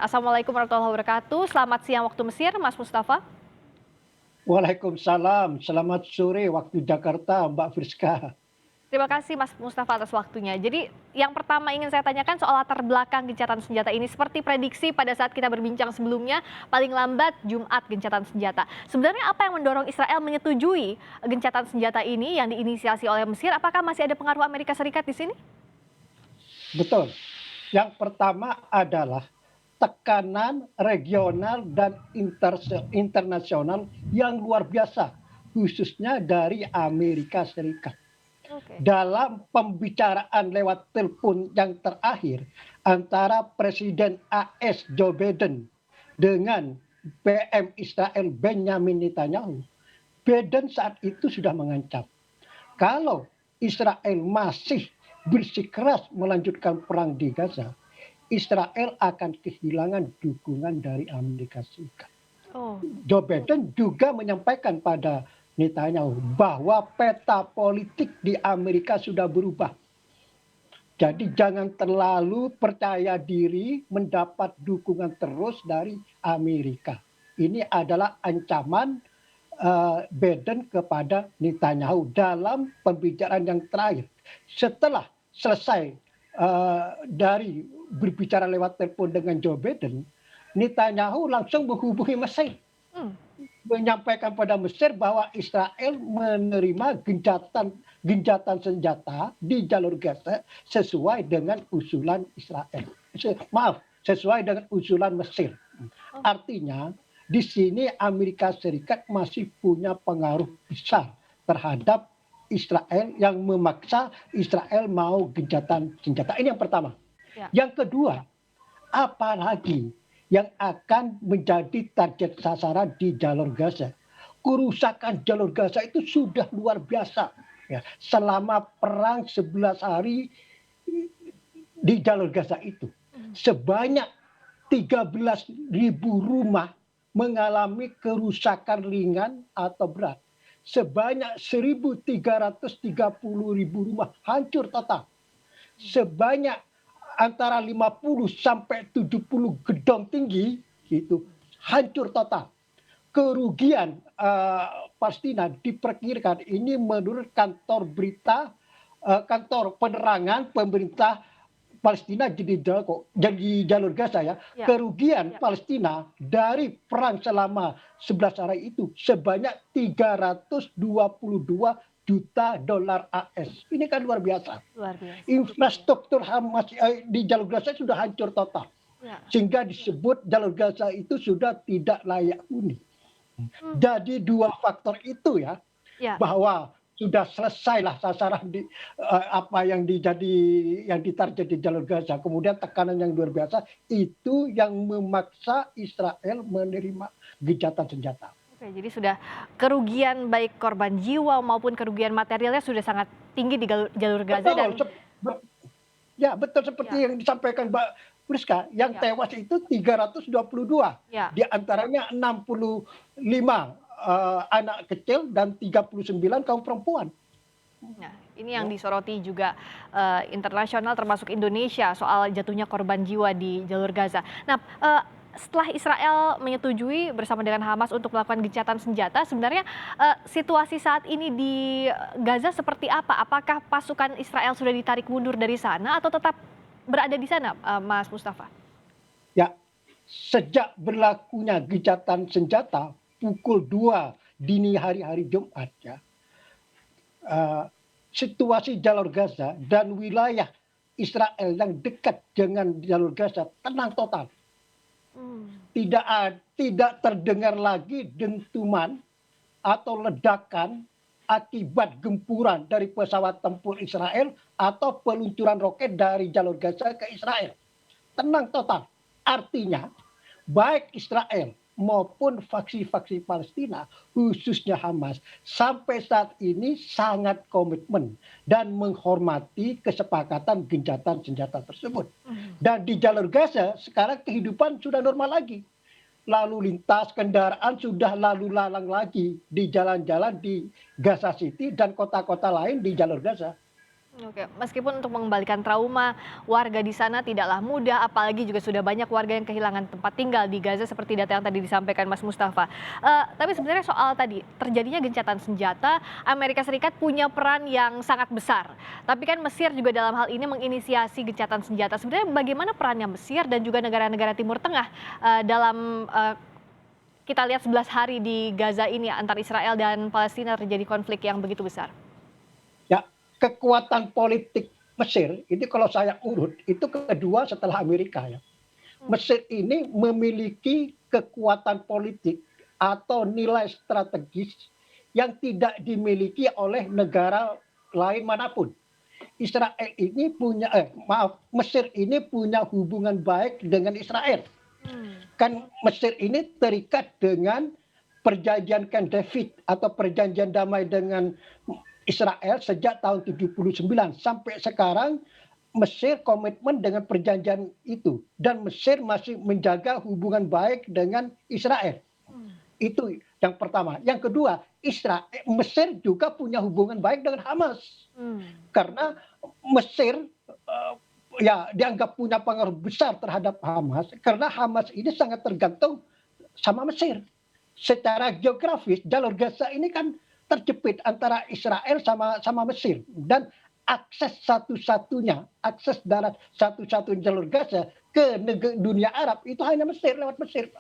Assalamualaikum warahmatullahi wabarakatuh. Selamat siang waktu Mesir, Mas Mustafa. Waalaikumsalam, selamat sore waktu Jakarta, Mbak Friska. Terima kasih Mas Mustafa atas waktunya. Jadi yang pertama ingin saya tanyakan soal latar belakang gencatan senjata ini. Seperti prediksi pada saat kita berbincang sebelumnya, paling lambat Jumat gencatan senjata. Sebenarnya apa yang mendorong Israel menyetujui gencatan senjata ini yang diinisiasi oleh Mesir? Apakah masih ada pengaruh Amerika Serikat di sini? Betul. Yang pertama adalah tekanan regional dan internasional yang luar biasa, khususnya dari Amerika Serikat. Oke. Dalam pembicaraan lewat telepon yang terakhir antara Presiden AS Joe Biden dengan PM Israel Benjamin Netanyahu, Biden saat itu sudah mengancam kalau Israel masih bersikeras melanjutkan perang di Gaza, Israel akan kehilangan dukungan dari Amerika Serikat. Oh, Joe Biden juga menyampaikan pada Netanyahu bahwa peta politik di Amerika sudah berubah. Jadi jangan terlalu percaya diri mendapat dukungan terus dari Amerika. Ini adalah ancaman Biden kepada Netanyahu dalam pembicaraan yang terakhir. Setelah selesai dari berbicara lewat telepon dengan Joe Biden, Netanyahu langsung menghubungi Mesir, hmm, menyampaikan pada Mesir bahwa Israel menerima genjatan senjata di jalur Gaza sesuai dengan usulan Israel. Sesuai dengan usulan Mesir. oh, Artinya di sini Amerika Serikat masih punya pengaruh besar terhadap Israel yang memaksa Israel mau gencatan senjata. Ini yang pertama. ya. Yang kedua, apalagi yang akan menjadi target sasaran di jalur Gaza. Kerusakan jalur Gaza itu sudah luar biasa. Ya, selama perang 11 hari di jalur Gaza itu, Hmm, sebanyak 13.000 rumah mengalami kerusakan ringan atau berat. Sebanyak 1.330.000 rumah hancur total. Sebanyak antara 50 sampai 70 gedung tinggi itu hancur total. Kerugian Palestina diperkirakan ini menurut kantor berita kantor penerangan pemerintah Palestina jadi jalur Gaza ya, ya, kerugian ya, Palestina dari perang selama 11 hari itu sebanyak 322 juta dolar AS. Ini kan luar biasa. luar biasa. Infrastruktur Hamas di jalur Gaza sudah hancur total. Ya, Sehingga disebut jalur Gaza itu sudah tidak layak huni. hmm, Jadi dua faktor itu ya, ya. bahwa sudah selesailah sasaran apa yang ditarget di jalur Gaza. Kemudian tekanan yang luar biasa itu yang memaksa Israel menerima gencatan senjata. Oke, jadi sudah kerugian baik korban jiwa maupun kerugian materialnya sudah sangat tinggi di jalur Gaza Betul, dan ya betul seperti ya, yang disampaikan Mbak Priska, yang ya, tewas itu 322, ya. di antaranya 65 anak kecil dan 39 kaum perempuan. Nah, ini yang Ya. disoroti juga internasional termasuk Indonesia soal jatuhnya korban jiwa di jalur Gaza. Nah, setelah Israel menyetujui bersama dengan Hamas untuk melakukan gencatan senjata, sebenarnya situasi saat ini di Gaza seperti apa? Apakah pasukan Israel sudah ditarik mundur dari sana atau tetap berada di sana, Mas Mustafa? Ya, sejak berlakunya gencatan senjata pukul 2 dini hari Jumat ya, eh, situasi jalur Gaza dan wilayah Israel yang dekat dengan jalur Gaza tenang total. Hmm, Tidak terdengar lagi dentuman atau ledakan akibat gempuran dari pesawat tempur Israel atau peluncuran roket dari jalur Gaza ke Israel. Tenang total. Artinya baik Israel maupun faksi-faksi Palestina, khususnya Hamas, sampai saat ini sangat komitmen dan menghormati kesepakatan gencatan senjata tersebut. hmm. Dan di jalur Gaza sekarang kehidupan sudah normal lagi. Lalu lintas kendaraan sudah lalu lalang lagi di jalan-jalan di Gaza City dan kota-kota lain di jalur Gaza. Oke, meskipun untuk mengembalikan trauma warga di sana tidaklah mudah, apalagi juga sudah banyak warga yang kehilangan tempat tinggal di Gaza seperti data yang tadi disampaikan Mas Mustafa. Tapi sebenarnya soal tadi terjadinya gencatan senjata, Amerika Serikat punya peran yang sangat besar. Tapi kan Mesir juga dalam hal ini menginisiasi gencatan senjata. Sebenarnya bagaimana perannya Mesir dan juga negara-negara Timur Tengah dalam kita lihat 11 hari di Gaza ini antara Israel dan Palestina terjadi konflik yang begitu besar? Ya, kekuatan politik Mesir ini kalau saya urut itu kedua setelah Amerika ya. Hmm. Mesir ini memiliki kekuatan politik atau nilai strategis yang tidak dimiliki oleh negara lain manapun. Israel ini punya Mesir ini punya hubungan baik dengan Israel. Hmm. Kan Mesir ini terikat dengan perjanjian Camp David atau perjanjian damai dengan Israel sejak tahun 79 sampai sekarang. Mesir komitmen dengan perjanjian itu dan Mesir masih menjaga hubungan baik dengan Israel. Hmm. Itu yang pertama. Yang kedua, Mesir juga punya hubungan baik dengan Hamas. Hmm. Karena Mesir ya dianggap punya pengaruh besar terhadap Hamas karena Hamas ini sangat tergantung sama Mesir. Secara geografis jalur Gaza ini kan terjepit antara Israel sama Mesir dan akses darat satu-satunya jalur Gaza ke dunia Arab itu hanya Mesir, lewat Mesir.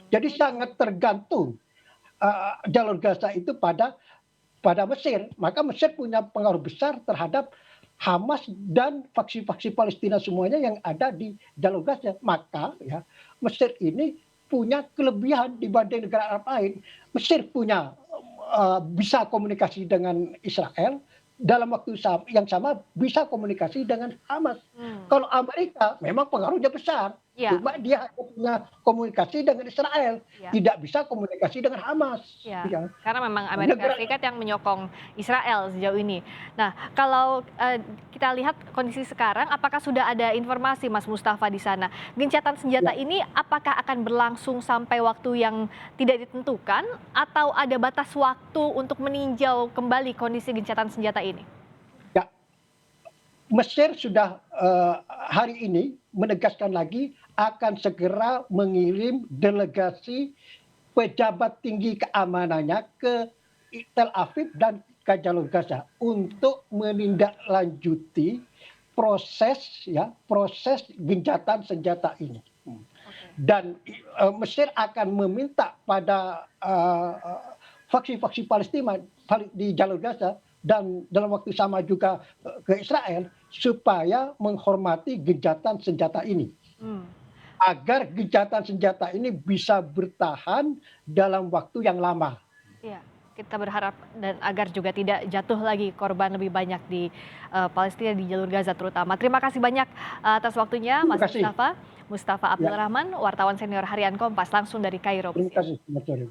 Jadi sangat tergantung jalur Gaza itu pada Mesir. Maka Mesir punya pengaruh besar terhadap Hamas dan faksi-faksi Palestina semuanya yang ada di jalur Gaza. Maka ya Mesir ini punya kelebihan dibanding negara Arab lain. Mesir punya bisa komunikasi dengan Israel, dalam waktu yang sama bisa komunikasi dengan Hamas. Kalau Amerika memang pengaruhnya besar, Ya, cuma dia hanya punya komunikasi dengan Israel, ya, tidak bisa komunikasi dengan Hamas. ya. Ya. Karena memang Amerika Negara Serikat yang menyokong Israel sejauh ini. Nah, kalau kita lihat kondisi sekarang, apakah sudah ada informasi, Mas Mustafa, di sana? Gencatan senjata ya, ini apakah akan berlangsung sampai waktu yang tidak ditentukan, atau ada batas waktu untuk meninjau kembali kondisi gencatan senjata ini? ya, Mesir sudah hari ini menegaskan lagi akan segera mengirim delegasi pejabat tinggi keamanannya ke Tel Aviv dan ke jalur Gaza untuk menindaklanjuti proses gencatan senjata ini. Dan Mesir akan meminta pada faksi-faksi Palestina di jalur Gaza dan dalam waktu sama juga ke Israel supaya menghormati gencatan senjata ini. Agar gencatan senjata ini bisa bertahan dalam waktu yang lama. Iya, kita berharap dan agar juga tidak jatuh lagi korban lebih banyak di Palestina, di jalur Gaza terutama. Terima kasih banyak atas waktunya, Terima Mas kasih. Mustafa. Mustafa Abdul Ya, Rahman, wartawan senior harian Kompas langsung dari Kairo, terima Mesir. kasih. Selamat sore.